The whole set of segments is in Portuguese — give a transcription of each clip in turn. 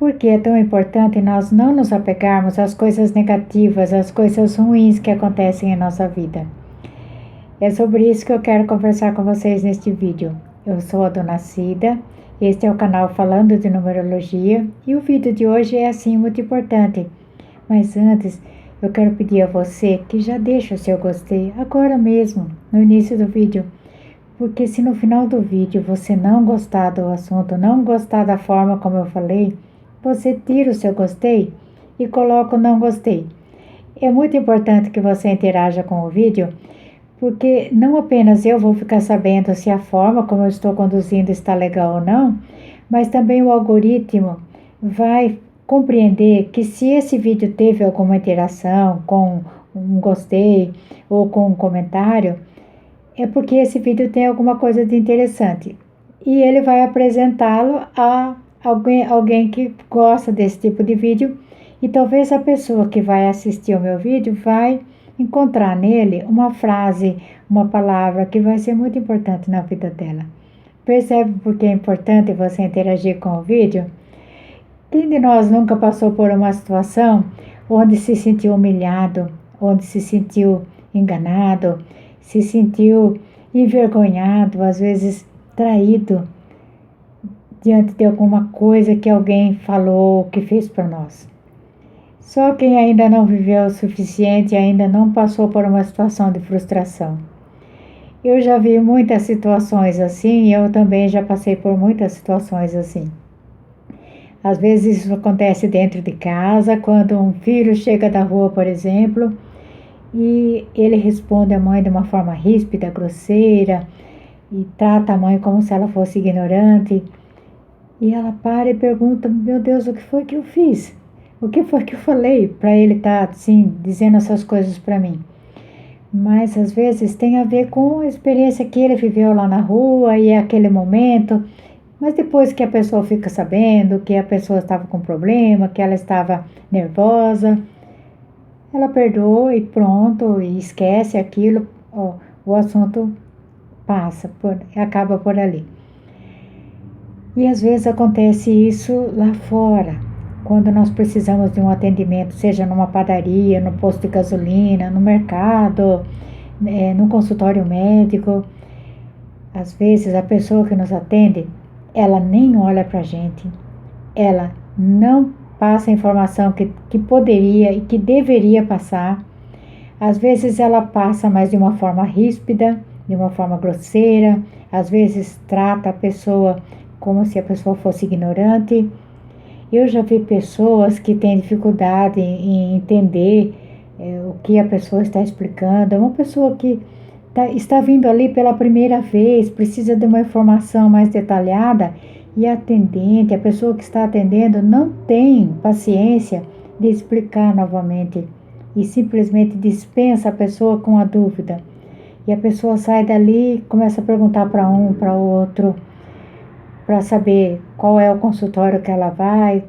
Por que é tão importante nós não nos apegarmos às coisas negativas, às coisas ruins que acontecem em nossa vida? É sobre isso que eu quero conversar com vocês neste vídeo. Eu sou a Dona Cida, este é o canal Falando de Numerologia e o vídeo de hoje é assim muito importante. Mas antes, eu quero pedir a você que já deixe o seu gostei agora mesmo, no início do vídeo. Porque se no final do vídeo você não gostar do assunto, não gostar da forma como eu falei, você tira o seu gostei e coloca o não gostei. É muito importante que você interaja com o vídeo, porque não apenas eu vou ficar sabendo se a forma como eu estou conduzindo está legal ou não, mas também o algoritmo vai compreender que se esse vídeo teve alguma interação com um gostei ou com um comentário, é porque esse vídeo tem alguma coisa de interessante. E ele vai apresentá-lo a alguém que gosta desse tipo de vídeo. E talvez a pessoa que vai assistir o meu vídeo vai encontrar nele uma frase, uma palavra que vai ser muito importante na vida dela. Percebe por que é importante você interagir com o vídeo? Quem de nós nunca passou por uma situação onde se sentiu humilhado, onde se sentiu enganado, se sentiu envergonhado, às vezes traído, diante de alguma coisa que alguém falou, que fez por nós? Só quem ainda não viveu o suficiente, ainda não passou por uma situação de frustração. Eu já vi muitas situações assim, e eu também já passei por muitas situações assim. Às vezes isso acontece dentro de casa, quando um filho chega da rua, por exemplo, e ele responde à mãe de uma forma ríspida, grosseira, e trata a mãe como se ela fosse ignorante. E ela para e pergunta: meu Deus, o que foi que eu fiz? O que foi que eu falei para ele estar assim, dizendo essas coisas para mim? Mas às vezes tem a ver com a experiência que ele viveu lá na rua e aquele momento. Mas depois que a pessoa fica sabendo que a pessoa estava com problema, que ela estava nervosa, ela perdoa e pronto, e esquece aquilo, o assunto passa, acaba por ali. E às vezes acontece isso lá fora, quando nós precisamos de um atendimento, seja numa padaria, no posto de gasolina, no mercado, no consultório médico. Às vezes a pessoa que nos atende, ela nem olha para a gente, ela não passa a informação que poderia e que deveria passar. Às vezes ela passa, mas de uma forma ríspida, de uma forma grosseira, às vezes trata a pessoa como se a pessoa fosse ignorante. Eu já vi pessoas que têm dificuldade em entender o que a pessoa está explicando. É uma pessoa que está vindo ali pela primeira vez, precisa de uma informação mais detalhada, e a atendente, a pessoa que está atendendo, não tem paciência de explicar novamente e simplesmente dispensa a pessoa com a dúvida. E a pessoa sai dali e começa a perguntar para um, para o outro, para saber qual é o consultório que ela vai,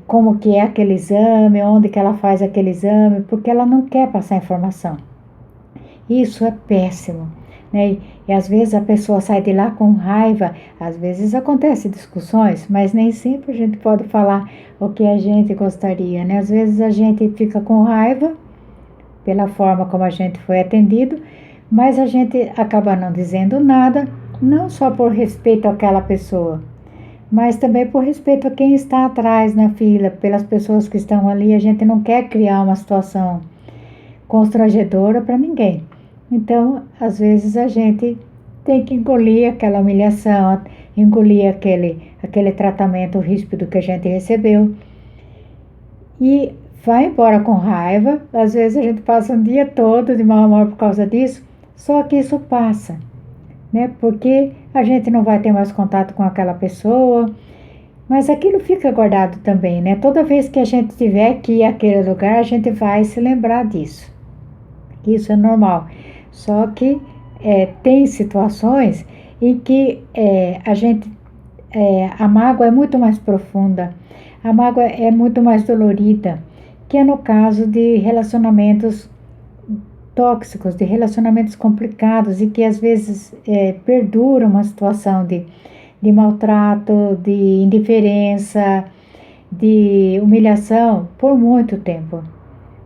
como que é aquele exame, onde que ela faz aquele exame, porque ela não quer passar informação. Isso é péssimo, né? E às vezes a pessoa sai de lá com raiva. Às vezes acontecem discussões, mas nem sempre a gente pode falar o que a gente gostaria, né? Às vezes a gente fica com raiva pela forma como a gente foi atendido, mas a gente acaba não dizendo nada, não só por respeito àquela pessoa, mas também por respeito a quem está atrás na fila, pelas pessoas que estão ali. A gente não quer criar uma situação constrangedora para ninguém. Então, às vezes a gente tem que engolir aquela humilhação, engolir aquele tratamento ríspido que a gente recebeu e vai embora com raiva. Às vezes a gente passa um dia todo de mau humor por causa disso, só que isso passa, né? Porque a gente não vai ter mais contato com aquela pessoa, mas aquilo fica guardado também, né? Toda vez que a gente tiver que ir àquele lugar, a gente vai se lembrar disso. Isso é normal. Só que tem situações em que a mágoa é muito mais profunda, a mágoa é muito mais dolorida, que é no caso de relacionamentos tóxicos, de relacionamentos complicados e que às vezes perduram uma situação de maltrato, de indiferença, de humilhação por muito tempo,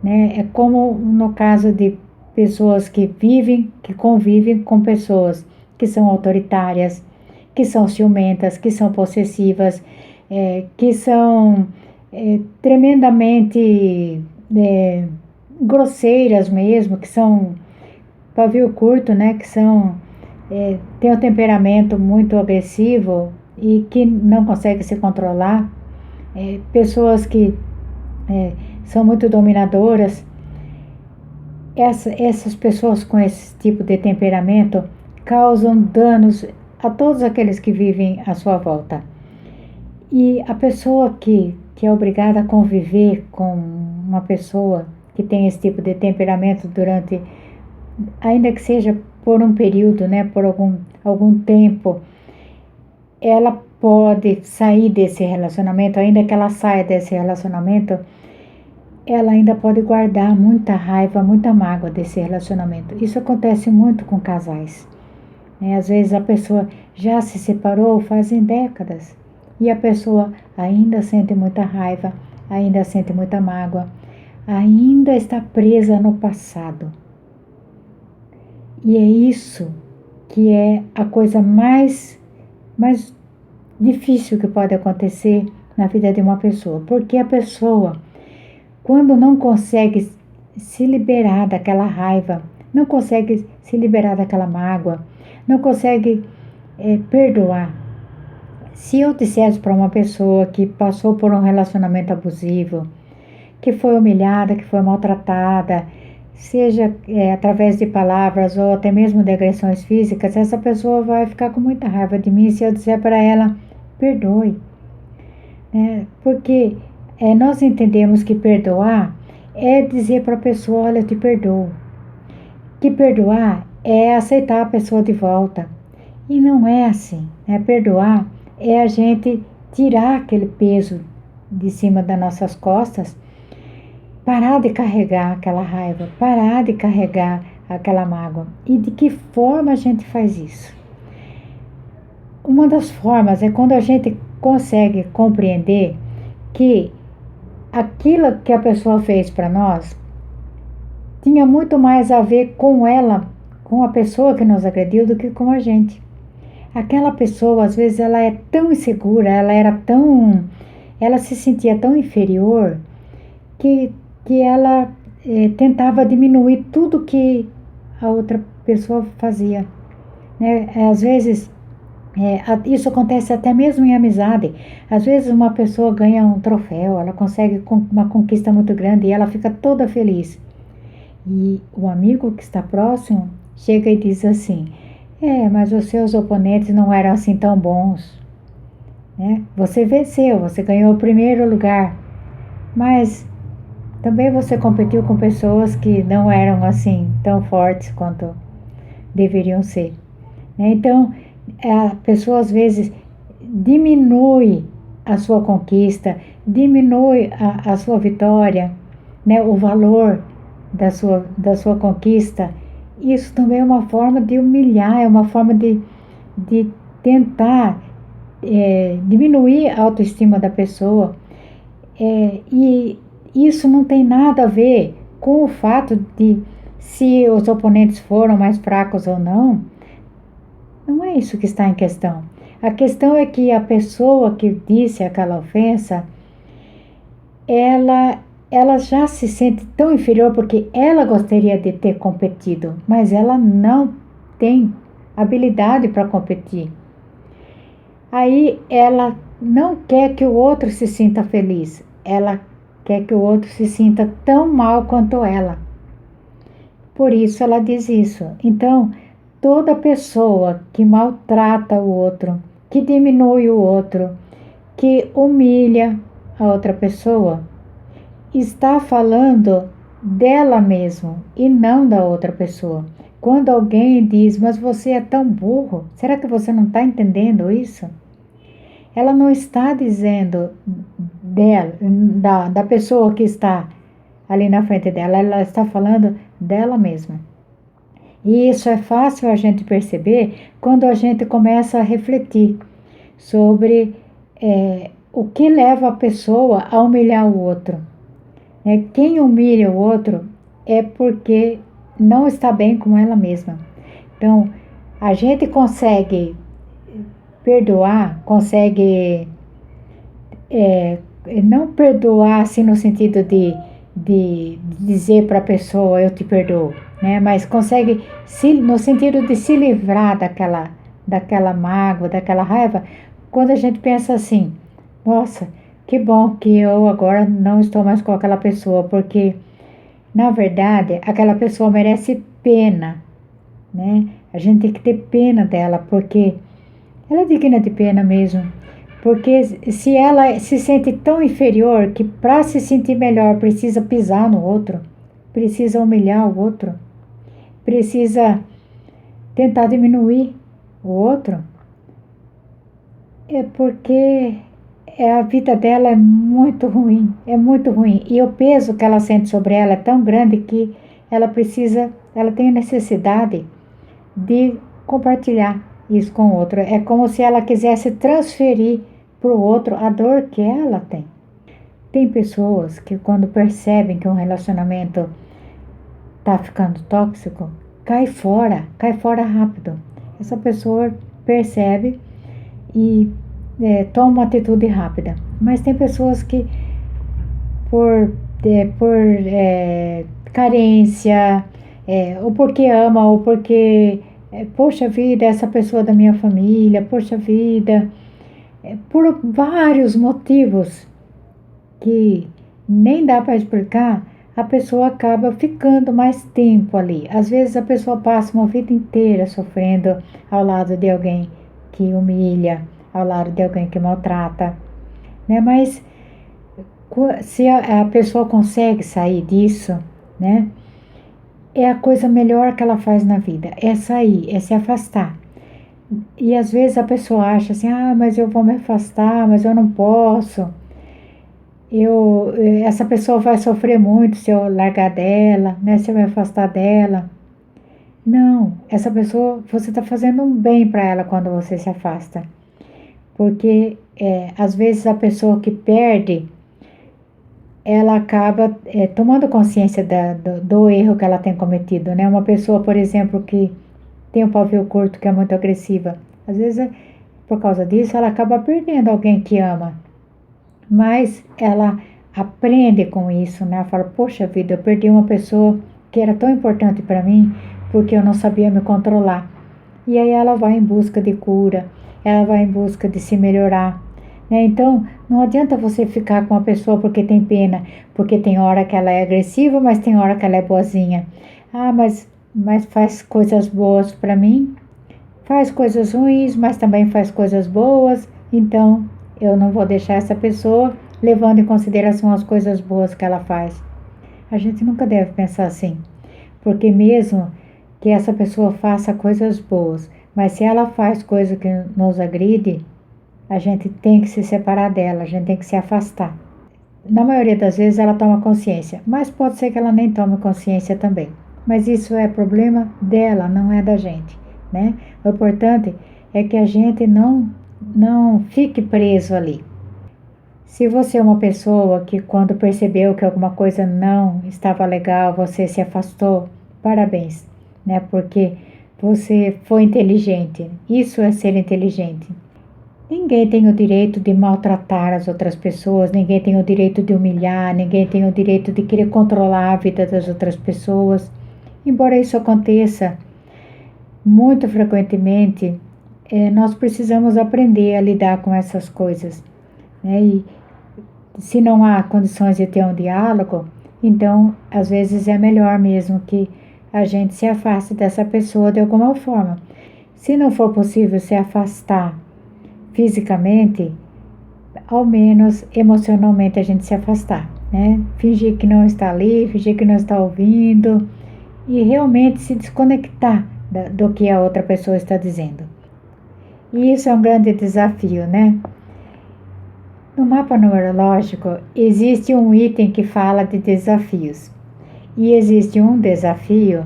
né? É como no caso de pessoas que convivem com pessoas que são autoritárias, que são ciumentas, que são possessivas, que são tremendamente grosseiras mesmo, que são pavio curto, né? Que são têm um temperamento muito agressivo e que não conseguem se controlar, pessoas que são muito dominadoras. Essas pessoas com esse tipo de temperamento causam danos a todos aqueles que vivem à sua volta. E a pessoa que é obrigada a conviver com uma pessoa que tem esse tipo de temperamento durante, ainda que seja por um período, né, por algum tempo, ela pode sair desse relacionamento, ainda que ela saia desse relacionamento, ela ainda pode guardar muita raiva, muita mágoa desse relacionamento. Isso acontece muito com casais, né? Às vezes a pessoa já se separou fazem décadas e a pessoa ainda sente muita raiva, ainda sente muita mágoa, ainda está presa no passado. E é isso que é a coisa mais difícil que pode acontecer na vida de uma pessoa, porque a pessoa, quando não consegue se liberar daquela raiva, não consegue se liberar daquela mágoa, não consegue perdoar. Se eu dissesse para uma pessoa que passou por um relacionamento abusivo, que foi humilhada, que foi maltratada, seja através de palavras ou até mesmo de agressões físicas, essa pessoa vai ficar com muita raiva de mim se eu disser para ela, perdoe. Porque nós entendemos que perdoar é dizer para a pessoa, olha, eu te perdoo. Que perdoar é aceitar a pessoa de volta. E não é assim. Perdoar é a gente tirar aquele peso de cima das nossas costas, parar de carregar aquela raiva, parar de carregar aquela mágoa. E de que forma a gente faz isso? Uma das formas é quando a gente consegue compreender que aquilo que a pessoa fez para nós tinha muito mais a ver com ela, com a pessoa que nos agrediu, do que com a gente. Aquela pessoa, às vezes, ela é tão insegura, ela se sentia tão inferior que ela tentava diminuir tudo que a outra pessoa fazia, né? Às vezes, isso acontece até mesmo em amizade. Às vezes uma pessoa ganha um troféu, ela consegue uma conquista muito grande e ela fica toda feliz. E o amigo que está próximo chega e diz assim, mas os seus oponentes não eram assim tão bons, né? Você venceu, você ganhou o primeiro lugar, mas também você competiu com pessoas que não eram assim tão fortes quanto deveriam ser, né? Então, a pessoa às vezes diminui a sua conquista, diminui a sua vitória, né? O valor da sua conquista. Isso também é uma forma de humilhar, é uma forma de tentar diminuir a autoestima da pessoa. E isso não tem nada a ver com o fato de se os oponentes foram mais fracos ou não. Não é isso que está em questão. A questão é que a pessoa que disse aquela ofensa, ela já se sente tão inferior porque ela gostaria de ter competido, mas ela não tem habilidade para competir. Aí ela não quer que o outro se sinta feliz, ela quer que o outro se sinta tão mal quanto ela. Por isso ela diz isso. Então, toda pessoa que maltrata o outro, que diminui o outro, que humilha a outra pessoa, está falando dela mesma e não da outra pessoa. Quando alguém diz, mas você é tão burro, será que você não está entendendo isso? Ela não está dizendo da pessoa que está ali na frente dela, ela está falando dela mesma. E isso é fácil a gente perceber quando a gente começa a refletir sobre o que leva a pessoa a humilhar o outro. Quem humilha o outro é porque não está bem com ela mesma. Então, a gente consegue perdoar, consegue não perdoar assim no sentido de dizer para a pessoa eu te perdoo, né? Mas consegue no sentido de se livrar daquela mágoa, daquela raiva, quando a gente pensa assim, nossa, que bom que eu agora não estou mais com aquela pessoa, porque na verdade aquela pessoa merece pena, né? A gente tem que ter pena dela, porque ela é digna de pena mesmo. Porque se ela se sente tão inferior que para se sentir melhor precisa pisar no outro, precisa humilhar o outro, precisa tentar diminuir o outro, é porque a vida dela é muito ruim, é muito ruim. E o peso que ela sente sobre ela é tão grande que ela tem a necessidade de compartilhar isso com o outro. É como se ela quisesse transferir para o outro a dor que ela tem. Tem pessoas que quando percebem que um relacionamento está ficando tóxico, cai fora rápido. Essa pessoa percebe e toma uma atitude rápida. Mas tem pessoas que por carência, ou porque ama, ou porque, poxa vida, essa pessoa da minha família, poxa vida, por vários motivos que nem dá para explicar, a pessoa acaba ficando mais tempo ali. Às vezes a pessoa passa uma vida inteira sofrendo ao lado de alguém que humilha, ao lado de alguém que maltrata, né? Mas se a pessoa consegue sair disso, né? É a coisa melhor que ela faz na vida, é sair, é se afastar. E às vezes a pessoa acha assim, mas eu vou me afastar, mas eu não posso. Essa pessoa vai sofrer muito se eu largar dela, né? Se eu me afastar dela. Não, essa pessoa, você está fazendo um bem para ela quando você se afasta. Porque às vezes a pessoa que perde, ela acaba tomando consciência do erro que ela tem cometido, né? Uma pessoa, por exemplo, que tem um pavio curto, que é muito agressiva, às vezes, por causa disso, ela acaba perdendo alguém que ama. Mas ela aprende com isso, né? Ela fala, poxa vida, eu perdi uma pessoa que era tão importante para mim, porque eu não sabia me controlar. E aí ela vai em busca de cura, ela vai em busca de se melhorar, né? Então, não adianta você ficar com a pessoa porque tem pena, porque tem hora que ela é agressiva, mas tem hora que ela é boazinha. Mas faz coisas boas para mim, faz coisas ruins, mas também faz coisas boas, então eu não vou deixar essa pessoa levando em consideração as coisas boas que ela faz. A gente nunca deve pensar assim, porque mesmo que essa pessoa faça coisas boas, mas se ela faz coisa que nos agride, a gente tem que se separar dela, a gente tem que se afastar. Na maioria das vezes ela toma consciência, mas pode ser que ela nem tome consciência também. Mas isso é problema dela, não é da gente, né? O importante é que a gente não fique preso ali. Se você é uma pessoa que quando percebeu que alguma coisa não estava legal, você se afastou, parabéns, né? Porque você foi inteligente. Isso é ser inteligente. Ninguém tem o direito de maltratar as outras pessoas, ninguém tem o direito de humilhar, ninguém tem o direito de querer controlar a vida das outras pessoas. Embora isso aconteça muito frequentemente, nós precisamos aprender a lidar com essas coisas, né? E se não há condições de ter um diálogo, então às vezes é melhor mesmo que a gente se afaste dessa pessoa de alguma forma. Se não for possível se afastar fisicamente, ao menos emocionalmente a gente se afastar, né? Fingir que não está ali, fingir que não está ouvindo e realmente se desconectar do que a outra pessoa está dizendo. E isso é um grande desafio, né? No mapa numerológico existe um item que fala de desafios e existe um desafio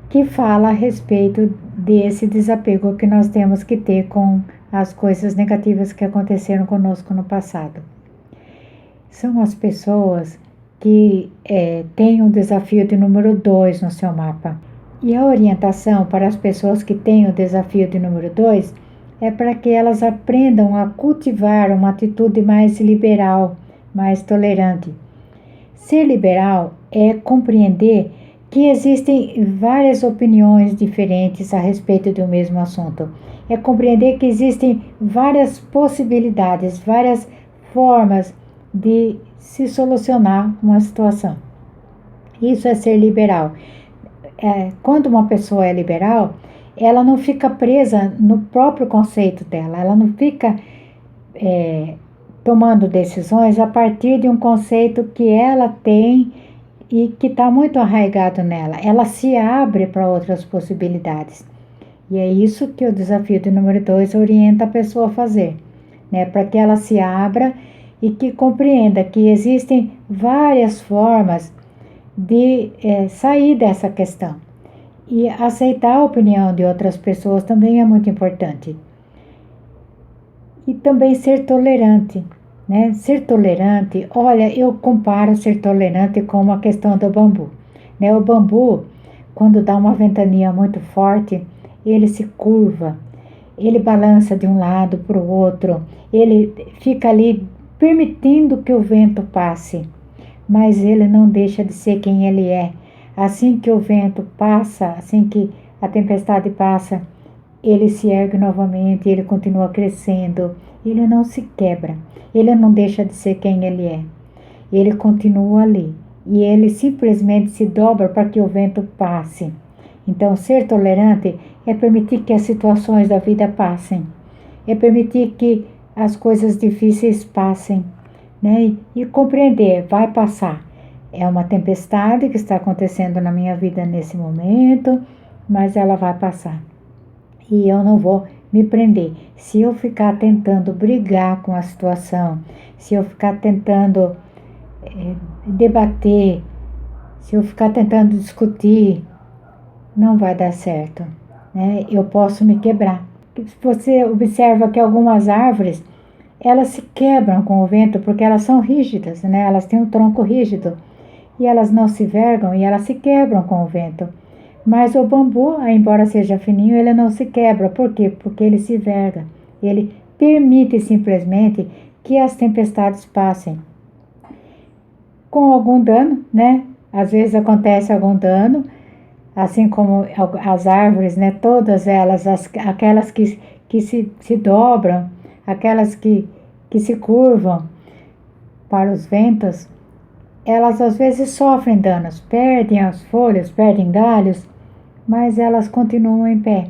que fala a respeito desse desapego que nós temos que ter com as coisas negativas que aconteceram conosco no passado. São as pessoas que têm o desafio de número 2 no seu mapa. E a orientação para as pessoas que têm o desafio de número 2 é para que elas aprendam a cultivar uma atitude mais liberal, mais tolerante. Ser liberal é compreender que existem várias opiniões diferentes a respeito do mesmo assunto. É compreender que existem várias possibilidades, várias formas de se solucionar uma situação. Isso é ser liberal. Quando uma pessoa é liberal, ela não fica presa no próprio conceito dela, ela não fica tomando decisões a partir de um conceito que ela tem e que está muito arraigado nela. Ela se abre para outras possibilidades. E é isso que o desafio de número 2 orienta a pessoa a fazer, né? Para que ela se abra e que compreenda que existem várias formas de sair dessa questão. E aceitar a opinião de outras pessoas também é muito importante. E também ser tolerante, né? Ser tolerante, olha, eu comparo ser tolerante com a questão do bambu, né? O bambu, quando dá uma ventania muito forte, ele se curva, ele balança de um lado para o outro, ele fica ali permitindo que o vento passe, mas ele não deixa de ser quem ele é. Assim que o vento passa, assim que a tempestade passa, ele se ergue novamente, ele continua crescendo, ele não se quebra, ele não deixa de ser quem ele é, ele continua ali e ele simplesmente se dobra para que o vento passe. Então, ser tolerante é permitir que as situações da vida passem, é permitir que as coisas difíceis passem, né? E compreender, vai passar. É uma tempestade que está acontecendo na minha vida nesse momento, mas ela vai passar. E eu não vou me prender. Se eu ficar tentando brigar com a situação, se eu ficar tentando debater, se eu ficar tentando discutir, não vai dar certo, né? Eu posso me quebrar. Você observa que algumas árvores, elas se quebram com o vento porque elas são rígidas, né? Elas têm um tronco rígido e elas não se vergam e elas se quebram com o vento. Mas o bambu, embora seja fininho, ele não se quebra. Por quê? Porque ele se verga. Ele permite simplesmente que as tempestades passem. Com algum dano, né? Às vezes acontece algum dano, assim como as árvores, né? Todas elas, aquelas que se dobram, aquelas que se curvam para os ventos, elas às vezes sofrem danos, perdem as folhas, perdem galhos, mas elas continuam em pé.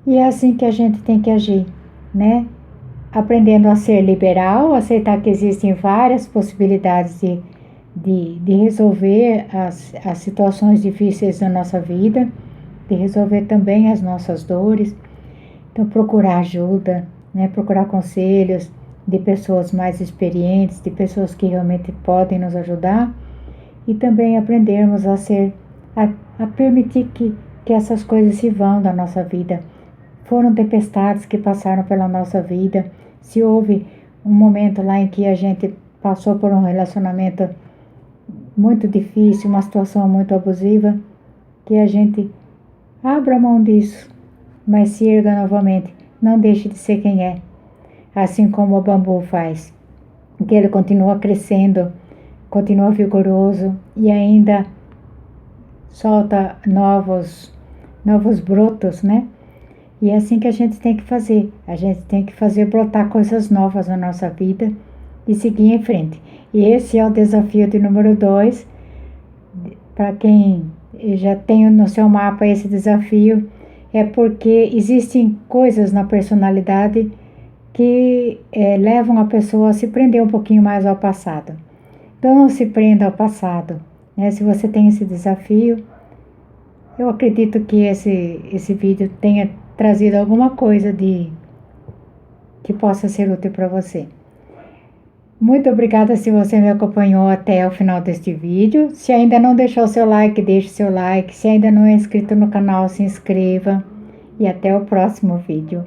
E é assim que a gente tem que agir, né? Aprendendo a ser liberal, aceitar que existem várias possibilidades de resolver as situações difíceis da nossa vida, de resolver também as nossas dores. Então, procurar ajuda, né? Procurar conselhos de pessoas mais experientes, de pessoas que realmente podem nos ajudar, e também aprendermos a permitir que essas coisas se vão da nossa vida. Foram tempestades que passaram pela nossa vida. Se houve um momento lá em que a gente passou por um relacionamento muito difícil, uma situação muito abusiva, que a gente abra mão disso, mas se erga novamente. Não deixe de ser quem é, assim como o bambu faz, que ele continua crescendo, continua vigoroso e ainda solta novos brotos, né? E é assim que a gente tem que fazer. A gente tem que fazer brotar coisas novas na nossa vida e seguir em frente. E esse é o desafio de número 2. Para quem já tem no seu mapa esse desafio, é porque existem coisas na personalidade que levam a pessoa a se prender um pouquinho mais ao passado. Então não se prenda ao passado, né? Se você tem esse desafio, eu acredito que esse vídeo tenha trazido alguma coisa que possa ser útil para você. Muito obrigada se você me acompanhou até o final deste vídeo. Se ainda não deixou seu like, deixe seu like. Se ainda não é inscrito no canal, se inscreva. E até o próximo vídeo.